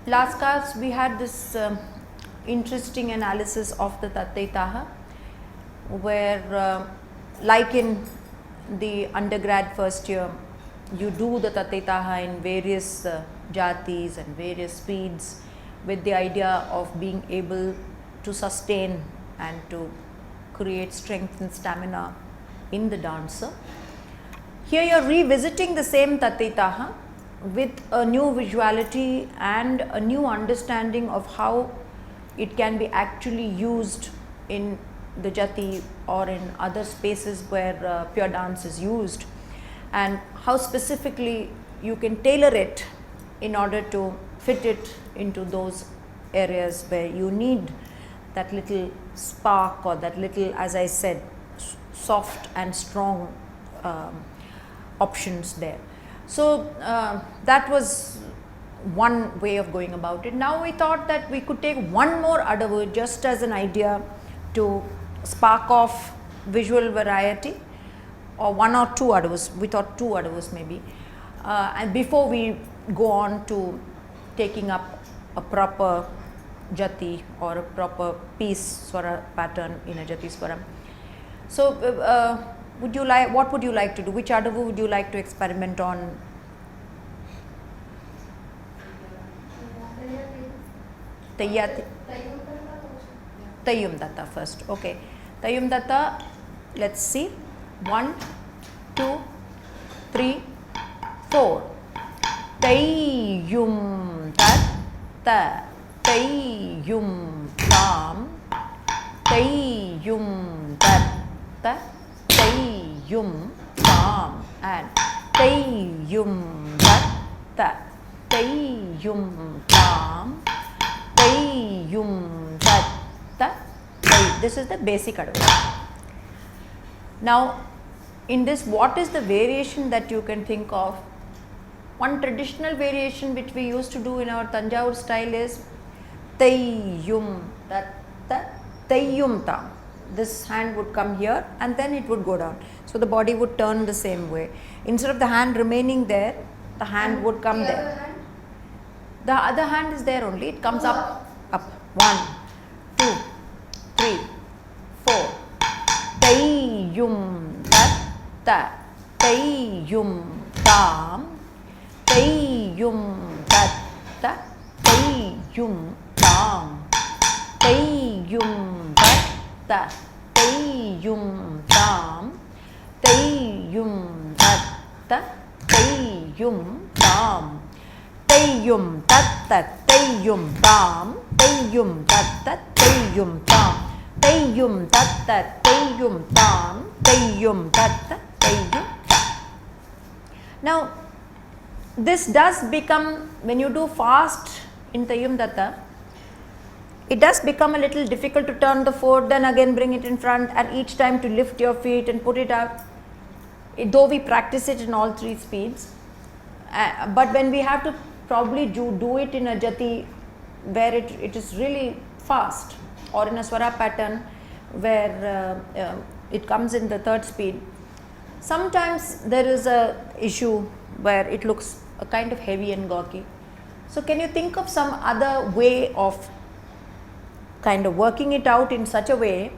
last class we had this interesting analysis of the Tattaitaha, where like in the undergrad first year, you do the Tattaitaha in various jatis and various speeds, with the idea of being able to sustain and to create strength and stamina in the dancer. Here you are revisiting the same Tattaitaha with a new visuality and a new understanding of how it can be actually used in the jati or in other spaces where pure dance is used, and how specifically you can tailor it in order to fit it into those areas where you need that little spark or that little, as I said, soft and strong options there. So that was one way of going about it. Now we thought that we could take one more Adavu just as an idea to spark off visual variety, or one or two Adavus. We thought two Adavus maybe, and before we go on to taking up a proper jati or a proper piece swara pattern in a jati swara. So would you like, what would you like to do? Which Adavu would you like to experiment on? Tayyum Datta first. Okay. Tayyum Datta, let's see. 1, 2, 3, 4. Tayyum Datta, Tayyum Tam, Tayyum Datta, Tayyum Tam, and Tayyum Datta, Tayyum Tam, Tayyum Datta. This is the basic Adavu. Now, in this, what is the variation that you can think of? One traditional variation which we used to do in our Tanjavur style is Tayyum Datta, Tayyum Tam. This hand would come here and then it would go down. So the body would turn the same way. Instead of the hand remaining there, the hand would come there. The other hand is there only, it comes up, up. 1, 2, 3, 4. Tayyum Datta, Tayyum Tam, Tayyum Datta, Tayyum Tam, Tayyum Datta, Tayyum Tam, Tayyum Datta, Tayyum Tam, Tayyum Datta, Tayyum Tam, Tayyum Datta, Tayyum Tam, Tayyum Datta, Tayyum Tam, Tayyum Datta, Tayyum Tam. Now, this does become, when you do fast in Tayyum Datta, it does become a little difficult to turn the foot, then again bring it in front, and each time to lift your feet and put it up, though we practice it in all three speeds. But when we have to probably do it in a jati where it is really fast, or in a swara pattern where it comes in the third speed, sometimes there is a issue where it looks a kind of heavy and gawky. So can you think of some other way of kind of working it out in such a way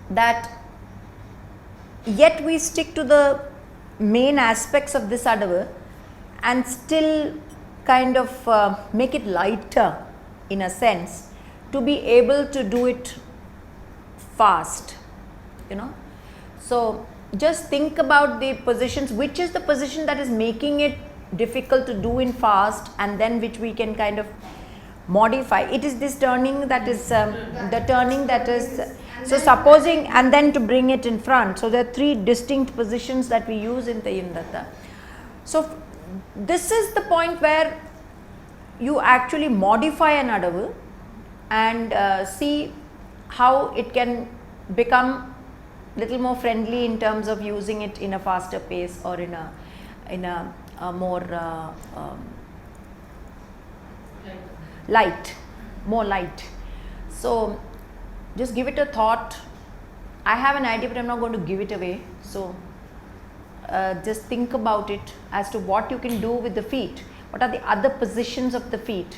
that yet we stick to the main aspects of this Adavu and still kind of make it lighter in a sense, to be able to do it fast, you know. So just think about the positions, which is the position that is making it difficult to do in fast, and then which we can kind of modify. It is this turning that is the turning that is, so supposing, and then to bring it in front. So there are three distinct positions that we use in Tayyum Datta. So this is the point where you actually modify an Adavu and see how it can become little more friendly in terms of using it in a faster pace, or in a more more light. So just give it a thought. I have an idea, but I'm not going to give it away. So just think about it as to what you can do with the feet. What are the other positions of the feet?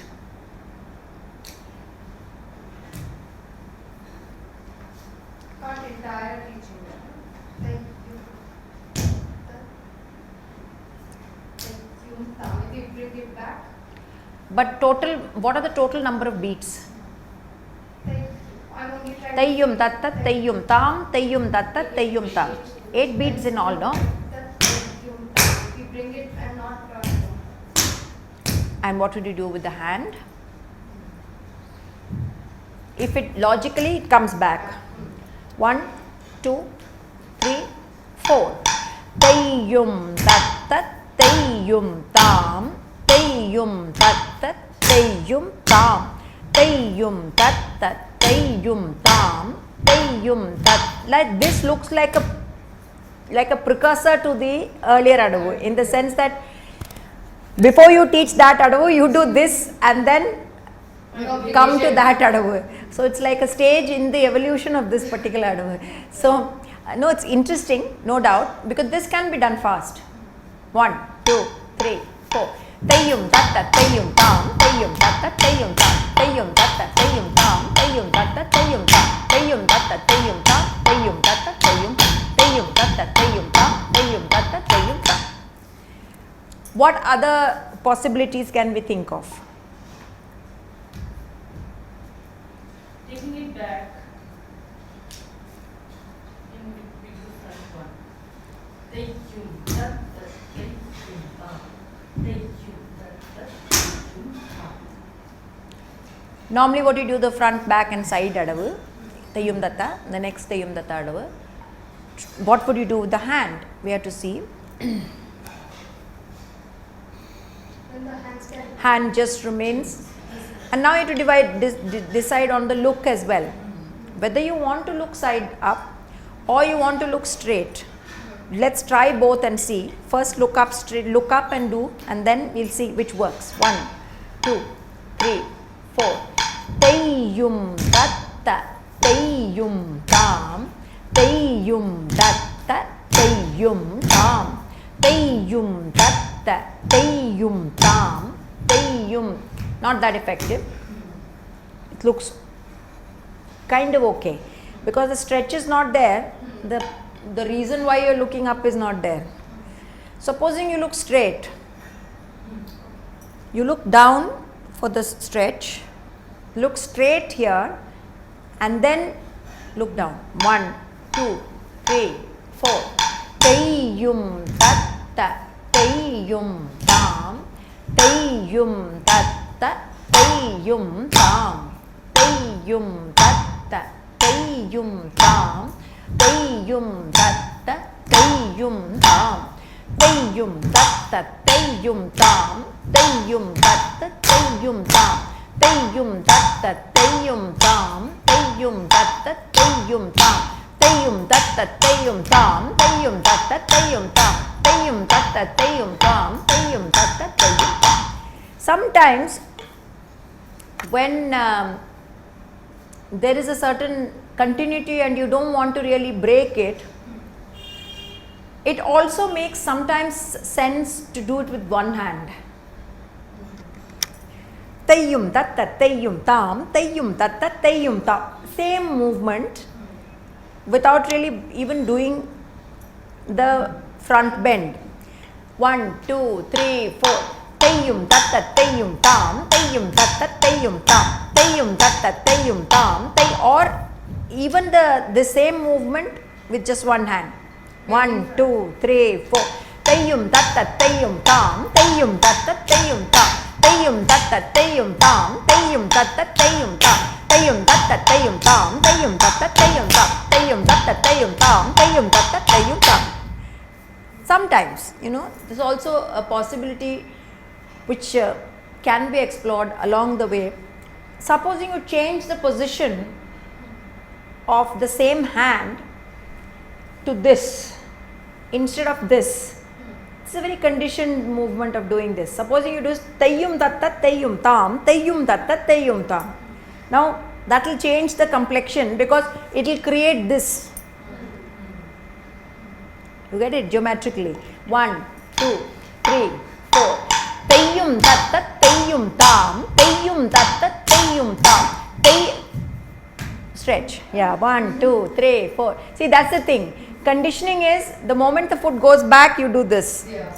Not entirely changed. Like you bring it back. But total, what are the total number of beats? I'm only trying. Tayyum tatta tayyum tam, tayyum tatta tayyum tam. 8 beats in all, no? If you bring it and not. And what would you do with the hand? If it logically it comes back. 1, 2, 3, 4. Tayyum tatta tayyum tam, tayyum tatta tayyum tam, tayyum tatta tayyum tam, tayyum tat. Like this looks like a precursor to the earlier Adavu, in the sense that before you teach that Adavu, you do this and then come to that Adavu. So it's like a stage in the evolution of this particular Adavu. So no, it's interesting, no doubt, because this can be done fast. 1, 2, 3, 4. Tayyum tatta tayyum tam, tayyum tatta tayyum tam, tayyum tatta tayyum tam, tayyum tatta tayyum tam, tayyum tatta tayyum tam, tayyum tatta tayyum tam, tayyum tatta tayyum tam, tayyum tatta tayyum tam. What other possibilities can we think of? Taking it back in between the front one. Tayyum tatta tayyum tam, tayyum tatta tayyum tam. Normally what you do, the front, back and side Adavu, tayyum datta, the next tayyum datta Adavu. What would you do with the hand? We have to see. Hand just remains, and now you have to decide on the look as well, whether you want to look side up or you want to look straight. Let's try both and see. First look up straight, look up and do, and then we'll see which works. 1, 2, 3, 4. Tayyum datta tayyum tam, tayyum datta tayyum tam, tayyum datta tayyum tam, tayyum. Not that effective. It looks kind of okay because the stretch is not there. The reason why you're looking up is not there. Supposing you look straight, you look down for the stretch, look straight here and then look down. 1, 2, 3, 4. Tayyum datta tayyum tam, tayyum datta tayyum tam, tayyum datta tayyum tam, tayyum datta tayyum tam, tayyum datta tayyum tam, tayyum datta tayyum tam, tayyum datta tayyum tam, tayyum datta tayyum tam, tayyum datta tayyum tam, tayyum datta tayyum tam, tayyum datta tayyum tam, tayyum datta tayyum tam. Sometimes when there is a certain continuity and you don't want to really break it, it also makes sometimes sense to do it with one hand. Tayyum tatta tayyum tam, tayyum tatta tayyum tam. Same movement without really even doing the front bend. 1, 2, 3, 4. Tayyum tatta tayyum tam, tayyum tatta tayyum tam, tayyum tatta tayyum tam, or even the same movement with just one hand. 1, 2, 3, 4. Tayyum tatta tayyum tam, tayyum tatta tayyum tam, tayyum tatta tayyum tam, tayyum tatta tayyum tam, tayyum tatta tayyum tam, tayyum tatta tayyum tam, tayyum tatta tayyum tam, tayyum tatta tayyum tam. Sometimes, there's also a possibility which can be explored along the way. Supposing you change the position of the same hand to this instead of this. It's a very conditioned movement of doing this. Supposing you do tayyum datta tayyum tam, tayyum datta tayyum tam. Now that will change the complexion because it will create this. You get it geometrically. 1, 2, 3, 4. Tayyum Teyum tatta teyum tam. Teyum tatta teyum tam. Stretch. Yeah, 1, 2, 3, 4. See, that's the thing. Conditioning is the moment the foot goes back, you do this. Yeah.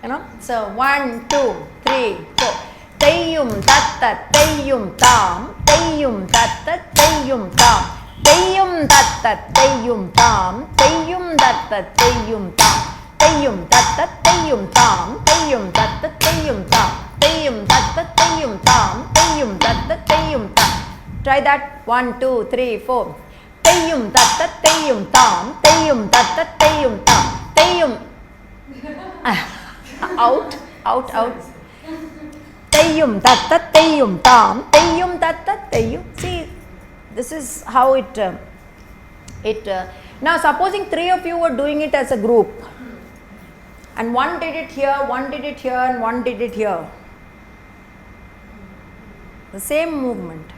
You know, so 1, 2, 3, 4. Teyum tatta teyum tam. Teyum tatta teyum tam. Teyum tatta teyum tam. Teyum tatta teyum tam. Teyum tatta teyum tam. Teyum tatta teyum tam. Teyum tatta teyum tam. Teyum tatta teyum tam. Try that. 1, 2, 3, 4. Teyum tatta teyum tam. Teyum tatta teyum tam. Teyum. Out. Teyum tatta teyum tam. Teyum tatta teyum. See, this is how it. Now, supposing 3 of you were doing it as a group, and one did it here, one did it here, and one did it here. The same movement.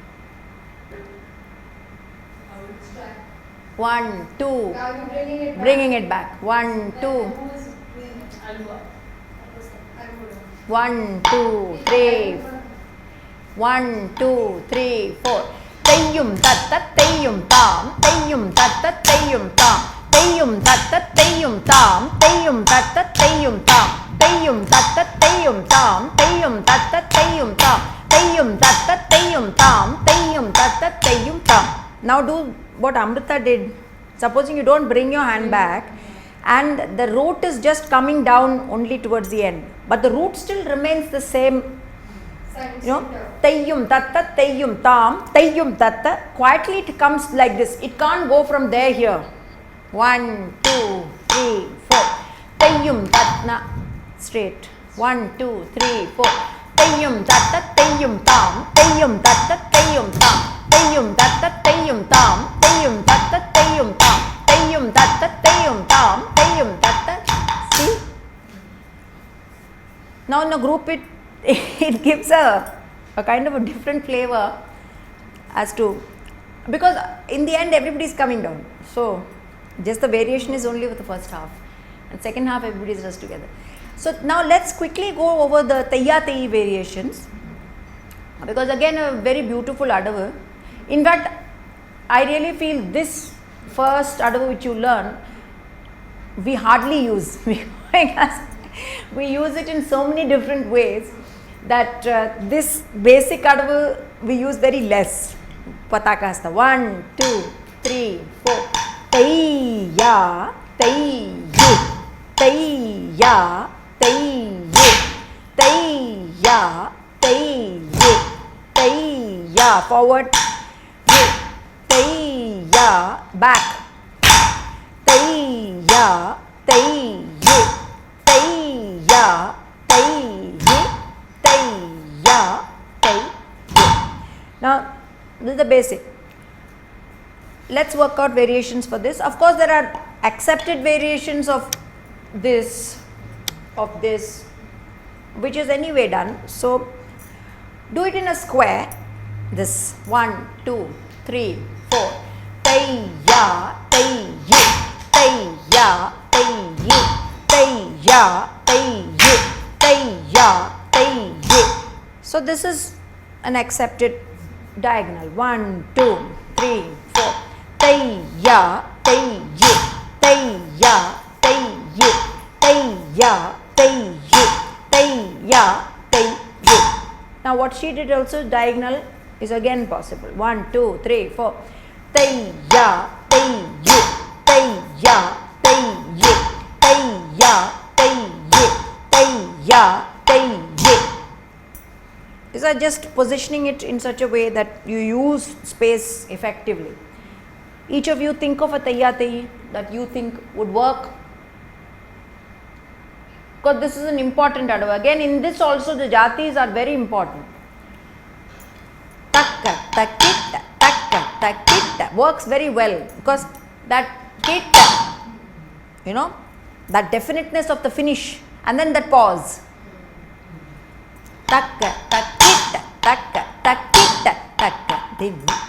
1, 2. Now you're Bringing it back. 1, 2. Who is doing Alva? 1, 2, 3. 1, 2, 3, 4. Teyum tatta teyum tam. Teyum tatta teyum tam. Teyum tatta teyum tam. Teyum tatta teyum tam. Teyum tatta teyum tam. Teyum tatta teyum tam. Teyum tatta teyum tam. Teyum tatta teyum tam. Now do what Amrita did. Supposing you don't bring your hand back and the root is just coming down only towards the end, but the root still remains the same. You know, tayyum tatta tayyum tam, tayyum tatta. Quietly it comes like this. It can't go from there here. 1, 2, 3, 4. Tayyum tatta. Straight. 1, 2, 3, 4. Tayyum tatta tayyum tam. Tayyum tatta tayyum tam. Tayyum tatta tayyum tam. Tayyum tatta tayyum tam. Tayyum tatta tayyum tam. Tayyum tatta. See? Now in a group it gives a kind of a different flavor as to, because in the end everybody is coming down. So just the variation is only for the first half, and second half everybody is just together. So now let's quickly go over the Tayya Tayi variations, because again a very beautiful Adavu. In fact, I really feel this first Adavu which you learn, we hardly use. We use it in so many different ways that this basic Adavu we use very less. Pataka hasta. 1, 2, 3, 4. Tayya, tayye, tayya, tayye, tayya, tayye, tayya. Forward. Tayya. Back. Tayya, tayye, tayya, tayye, tayya, tayye. Now, this is the basic. Let's work out variations for this. Of course, there are accepted variations of this, which is anyway done. So, do it in a square. This 1, 2, 3, 4. Tayya, tayye, tayya, tayye, tayya, tayye, tayya, tayye. So, this is an accepted diagonal. 1, 2, 3, 4. Tayya, tayye, tayya, tayye, tayya, tayye, tayya, tayye. Now what she did also diagonal is again possible. 1, 2, 3, 4. Tayya, tayye, tayya, tayye, tayya, tayye, tayya, tayye. These are just positioning it in such a way that you use space effectively. Each of you think of a Tayya Tayi that you think would work, because this is an important Adavu. Again, in this also the jatis are very important. Takka, takitta, takka, takitta works very well, because that kitta, that definiteness of the finish and then that pause. Takka, takitta, takka, takitta, takka,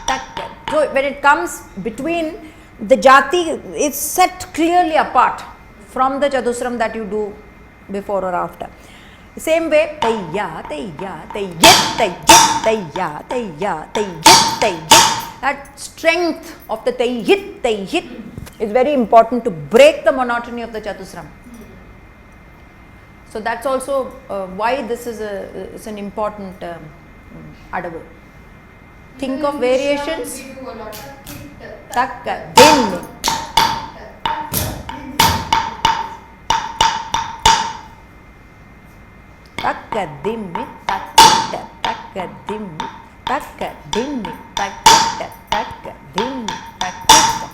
takka. So when it comes between the jati, it's set clearly apart from the chadusram that you do before or after. Same way, tayya, tayya, tayyit, tayyit, tayya, tayya, tayyit, tayyit. That strength of the tayyit, tayyit is very important to break the monotony of the Chatusram. So that's also why this is an important Adavu. Think of variations. We do a lot of kit, Takka, din. Takka, dimmi, takka, takka, dimmi, takka, dimmi, takka, takka, dimmi, takka.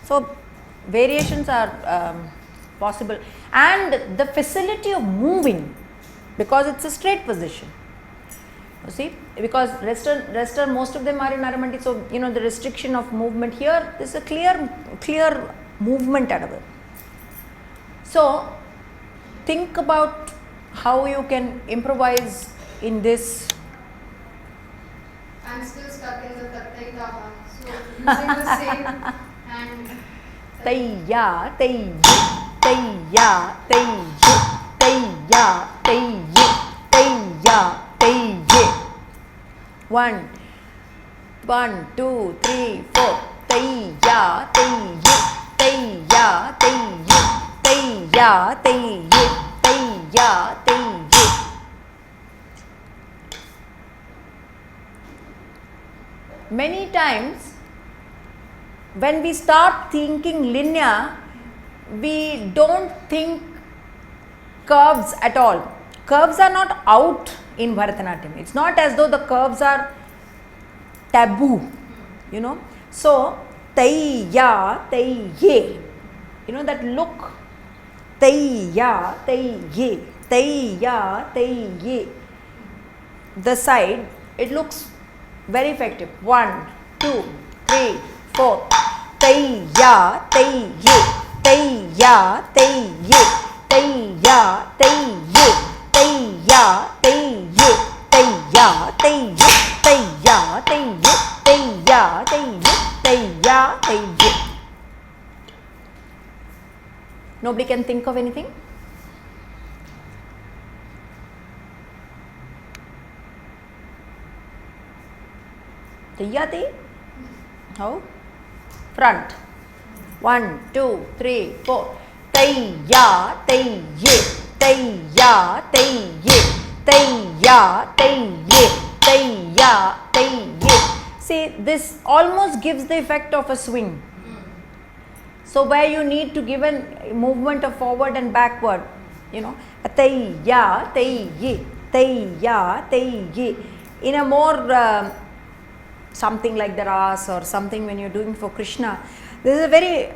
So variations are possible, and the facility of moving, because it's a straight position. You see, because rest are most of them are in Aramandi, so you know the restriction of movement here is a clear movement out of it. So think about how you can improvise in this. I'm still stuck in the tattaitaha. So using the same hand. Tayya, tayyi, tayya, tayyi, tayya, tayyi, tayya, tayyi. 1, 2, 3, 4. Tayya, tayyi, tayya, tayyi, tayya, tayyi, tayya, tayyi. Many times when we start thinking linear, we don't think curves at all. Curves are not out in Bharatanatyam. It's not as though the curves are taboo, you know. So, tayya, tayye, you know that look, tayya, tayye, tayya, tayye. The side, it looks very effective. 1, 2, 3, 4. Tayya, tayye, tayya, tayye, tayya, tayye, tayya, tayye, tayya, tayye, tayya, tayye, tayya, tayye, tayya, tayye. Nobody can think of anything? Tayya, tayye. How? Front. 1, 2, 3, 4. Tayya, tayye, tayya, tayye, tayya, tayye, tayya, tayye. See, this almost gives the effect of a swing. So where you need to give a movement of forward and backward, you know, tayya, tayye, tayya, tayye. In a more something like the ras or something when you're doing for Krishna, this is a very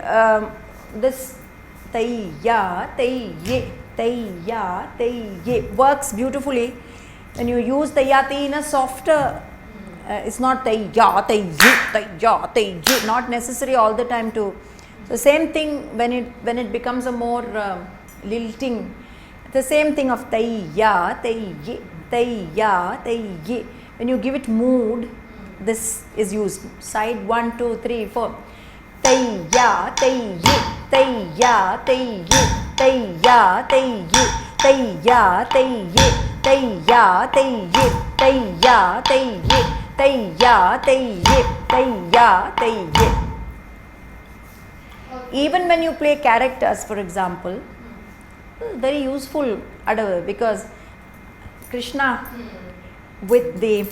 this tayya, tayye, tayya, tayye works beautifully when you use tayyati in a softer. It's not tayya, tayye, tayya, tayye. Not necessary all the time to. So same thing when it becomes a more lilting. The same thing of tayya, tayye, tayya, tayye. When you give it mood, this is used. Side 1, 2, 3, 4. Tayya, tayye, tayya, tayye, tayya, tayye, tayya, tayye, tayya, tayye, tayya, tayye, tayya, tayye, tayya, tayye. Even when you play characters, for example, very useful Adavu, because Krishna with the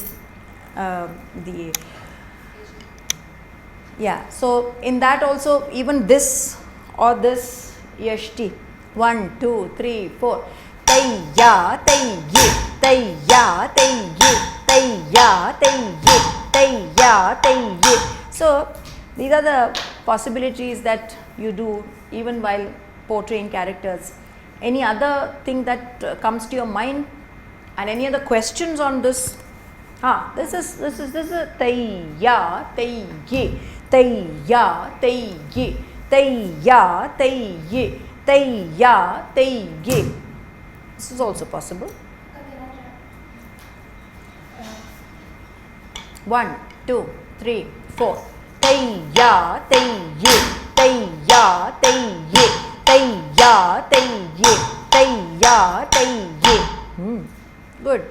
yeah, so in that also even this or this yashti 1, 2, 3, 4 tayya, tayye, tayya, tayye, tayya, tayye, tayya, tayye. So these are the possibilities that you do even while portraying characters. Any other thing that comes to your mind and any other questions on this? This is tayya, tayye, tayya, tayye, tayya, tayye, tayya, tayye. This is also possible. 1, 2, 3, 4. Tayya, tayye, tayya, tayye, tayya, tayye, tayya, tayye. Good.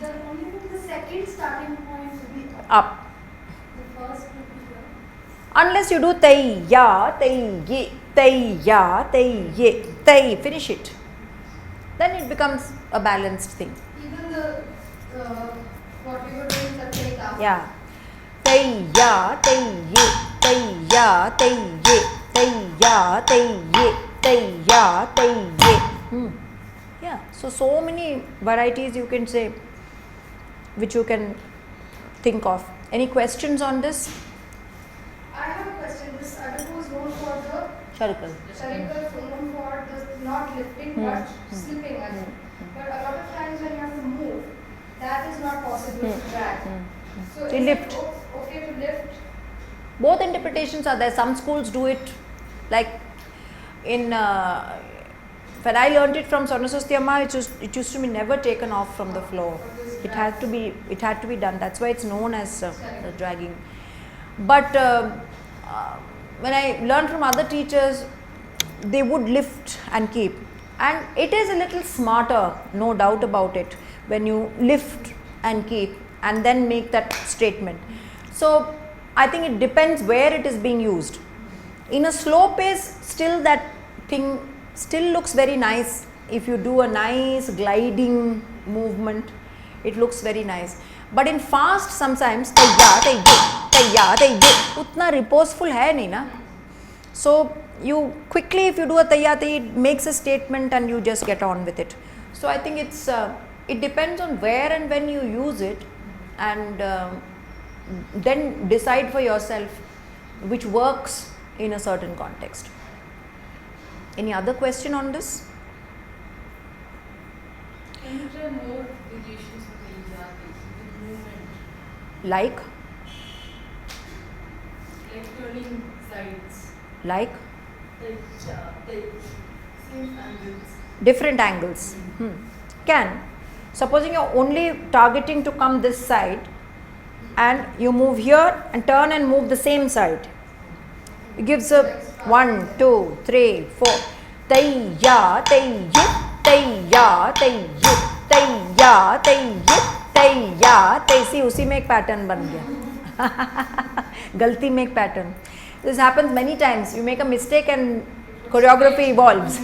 The only thing, the second starting point will be up. Up. The first will be here. Unless you do tai ya, tai ye, tai ya, tai ye, tai, finish it. Then it becomes a balanced thing. Even the what we were doing the theta. Yeah. Tai ya, tai ye, tai ya, tai ye, tai ya, tai ye, tai ya, tai ye. Yeah. So many varieties you can say, which you can think of. Any questions on this? I have a question. This Adavu is known for the Sharikal. Sharikal is known for the not lifting but slipping. But a lot of times when you have to move, that is not possible to drag. So To is lift. it okay to lift? Both interpretations are there. Some schools do it like in when I learned it from Saraswati-amma, it used to be never taken off from the floor. It had to be done. That's why it's known as the dragging. But when I learned from other teachers, they would lift and keep, and it is a little smarter, no doubt about it, when you lift and keep and then make that statement. So I think it depends where it is being used. In a slow pace, still that thing still looks very nice. If you do a nice gliding movement, it looks very nice. But in fast, sometimes utna reposeful hai nahi na. So you quickly, if you do a tayyati, it makes a statement and you just get on with it. So I think it's it depends on where and when you use it, and then decide for yourself which works in a certain context. Any other question on this? Can you try more variations of the examples with movement? Like Turning sides. like Same angles. different angles. Can. Supposing you're only targeting to come this side and you move here and turn and move the same side. It gives a 1, 2, 3, 4. Tayya, tayya, tayya, tayya, tayya, tayya, tayya, tayya. See, उसी में एक pattern बन गया. गलती में एक pattern. This happens many times. You make a mistake and choreography evolves.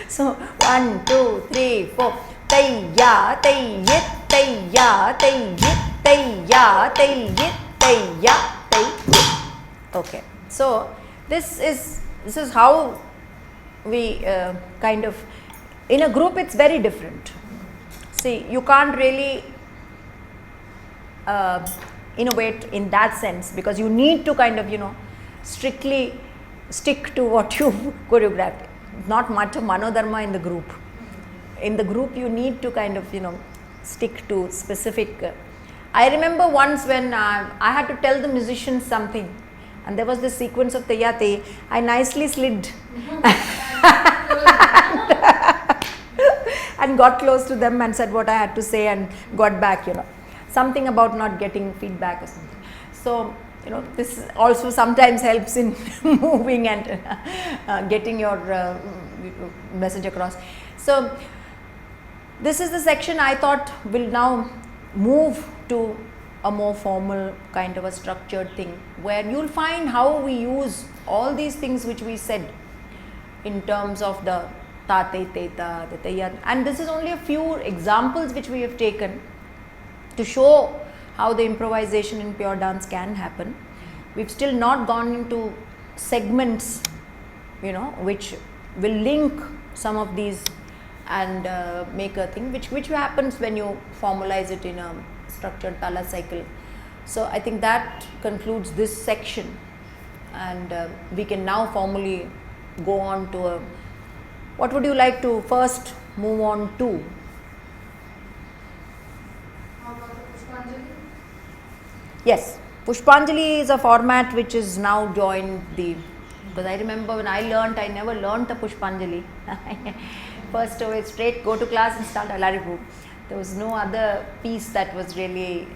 So 1, 2, 3, 4. Tayya, tayya, tayya, tayya, tayya, tayya, tayya, tayya. Okay. So this is how we kind of, in a group it's very different. See, you can't really innovate in that sense, because you need to kind of, strictly stick to what you choreographed. Not much of manodharma in the group. In the group you need to kind of, stick to specific. I remember once when I had to tell the musicians something, and there was this sequence of Tayyate, I nicely slid and got close to them and said what I had to say and got back, something about not getting feedback or something. So, this also sometimes helps in moving and getting your message across. So, this is the section I thought will now move to a more formal kind of a structured thing, where you'll find how we use all these things which we said in terms of the tate, teta, the tayat, and this is only a few examples which we have taken to show how the improvisation in pure dance can happen. We've still not gone into segments, which will link some of these and make a thing, which happens when you formalize it in a structured tala cycle. So I think that concludes this section, and we can now formally go on to a, what would you like to first move on to? How about the Pushpanjali? Yes, Pushpanjali is a format which is now joined because I remember when I learnt, I never learnt a Pushpanjali. First away straight go to class and start Alaripu. There was no other piece that was really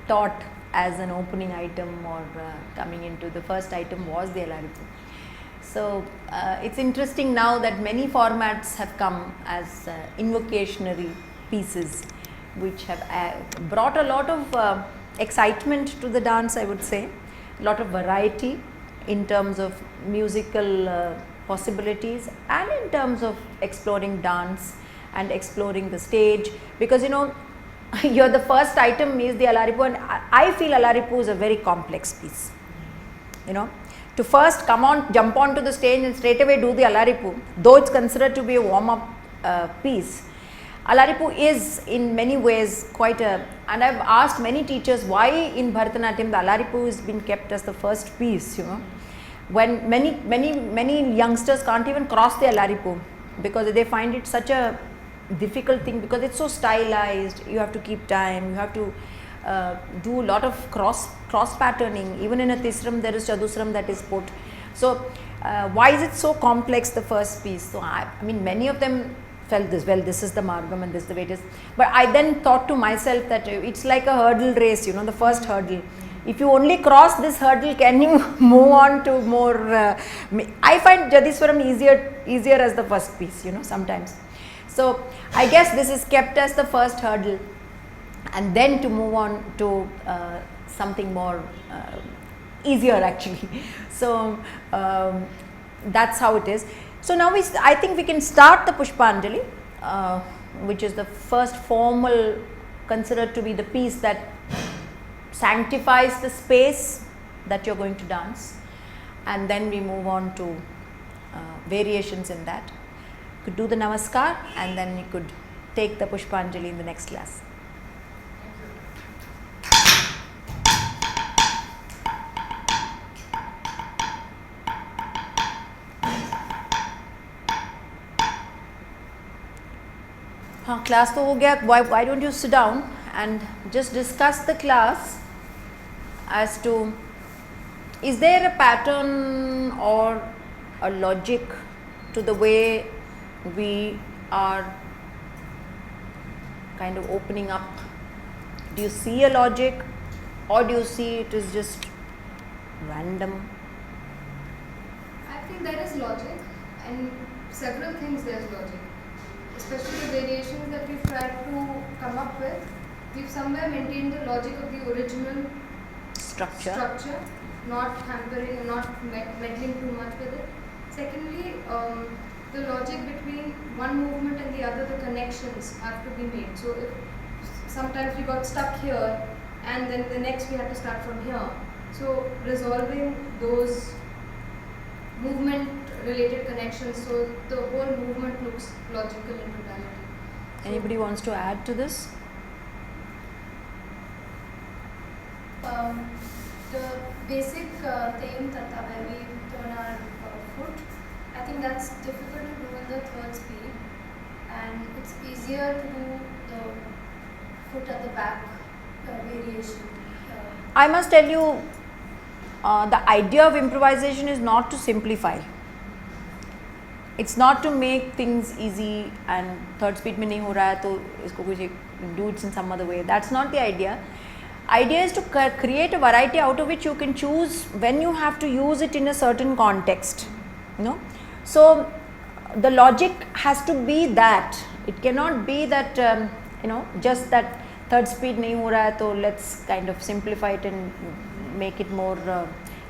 taught as an opening item or coming into. The first item was the Alaripu. So it's interesting now that many formats have come as invocationary pieces which have brought a lot of excitement to the dance, I would say, a lot of variety in terms of musical possibilities and in terms of exploring dance and exploring the stage, because here the first item is the Alaripu, and I feel Alaripu is a very complex piece. To first jump onto the stage and straight away do the Alaripu, though it's considered to be a warm-up piece. Alaripu is in many ways quite and I've asked many teachers why in Bharatanatyam the Alaripu has been kept as the first piece, when many youngsters can't even cross the Alaripu because they find it such a difficult thing, because it's so stylized, you have to keep time, you have to do a lot of cross patterning. Even in a Tisram there is Chadusram that is put. So why is it so complex, the first piece? So I mean many of them felt this, well, this is the Margam and this is the way it is. But I then thought to myself that it's like a hurdle race, the first hurdle. If you only cross this hurdle, can you move on to more? I find Jadiswaram easier as the first piece, sometimes. So I guess this is kept as the first hurdle, and then to move on to something more easier actually. So that's how it is. So now I think we can start the Pushpanjali, which is the first formal, considered to be the piece that sanctifies the space that you're going to dance, and then we move on to variations in that. You could do the Namaskar and then you could take the Pushpanjali in the next class. Class to ho gaya. Why don't you sit down and just discuss the class as to, is there a pattern or a logic to the way we are kind of opening up? Do you see a logic, or do you see it is just random? I think there is logic, and several things there's logic. Especially the variations that we've tried to come up with, we've somewhere maintained the logic of the original structure, not hampering and not meddling too much with it. Secondly, the logic between one movement and the other, the connections have to be made. So if sometimes we got stuck here and then the next we had to start from here. So resolving those movement related connections, so the whole movement looks logical in totality. Anybody wants to add to this? The basic thing that where we turn our foot, I think that's difficult to do in the third speed, and it's easier to do the foot at the back variation. I must tell you, the idea of improvisation is not to simplify. It's not to make things easy and third speed mein nahi ho raha hai to isko kuch do it in some other way. That's not the idea. Idea is to create a variety out of which you can choose when you have to use it in a certain context. So the logic has to be that. It cannot be that just that third speed nahi ho raha hai to let's kind of simplify it and make it more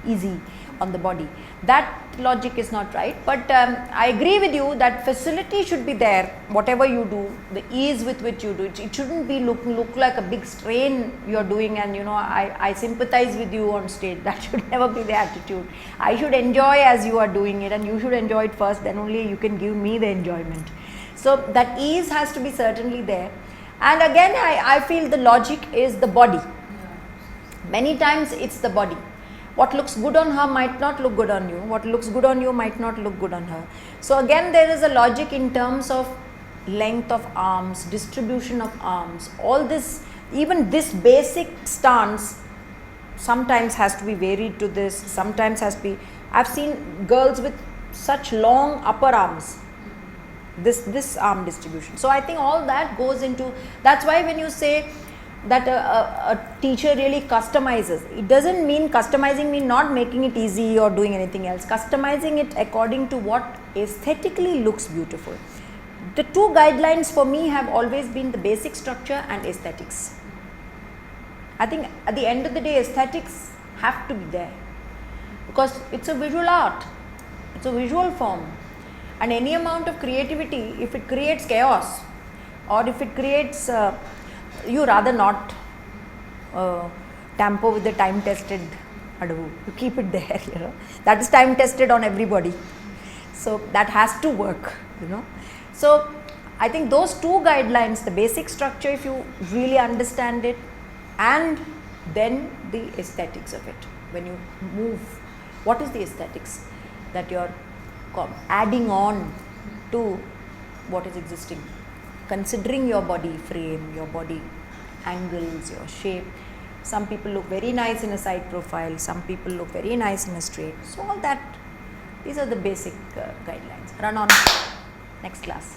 easy on the body. That logic is not right, but I agree with you that facility should be there. Whatever you do, the ease with which you do it, it shouldn't be look like a big strain you're doing, and I sympathize with you on stage. That should never be the attitude. I should enjoy as you are doing it, and you should enjoy it first, then only you can give me the enjoyment. So that ease has to be certainly there. And again, I feel the logic is the body. Many times it's the body. What looks good on her might not look good on you. What looks good on you might not look good on her. So again, there is a logic in terms of length of arms, distribution of arms, all this, even this basic stance sometimes has to be varied to this, sometimes has to be, I've seen girls with such long upper arms, this arm distribution. So I think all that goes into, that's why when you say that a teacher really customizes, it doesn't mean customizing mean not making it easy or doing anything else, customizing it according to what aesthetically looks beautiful. the two guidelines for me have always been the basic structure and aesthetics. I think at the end of the day, aesthetics have to be there because it's a visual art, it's a visual form, and any amount of creativity, if it creates chaos or if it creates, you rather not tamper with the time tested Adavu, you keep it there, you know, that is time tested on everybody, so that has to work, you know. So I think those two guidelines, the basic structure if you really understand it, and then the aesthetics of it. When you move, what is the aesthetics that you're adding on to what is existing, considering your body frame, your body angles, your shape. Some people look very nice in a side profile, some people look very nice in a straight. So all that, these are the basic guidelines. Run on, next class.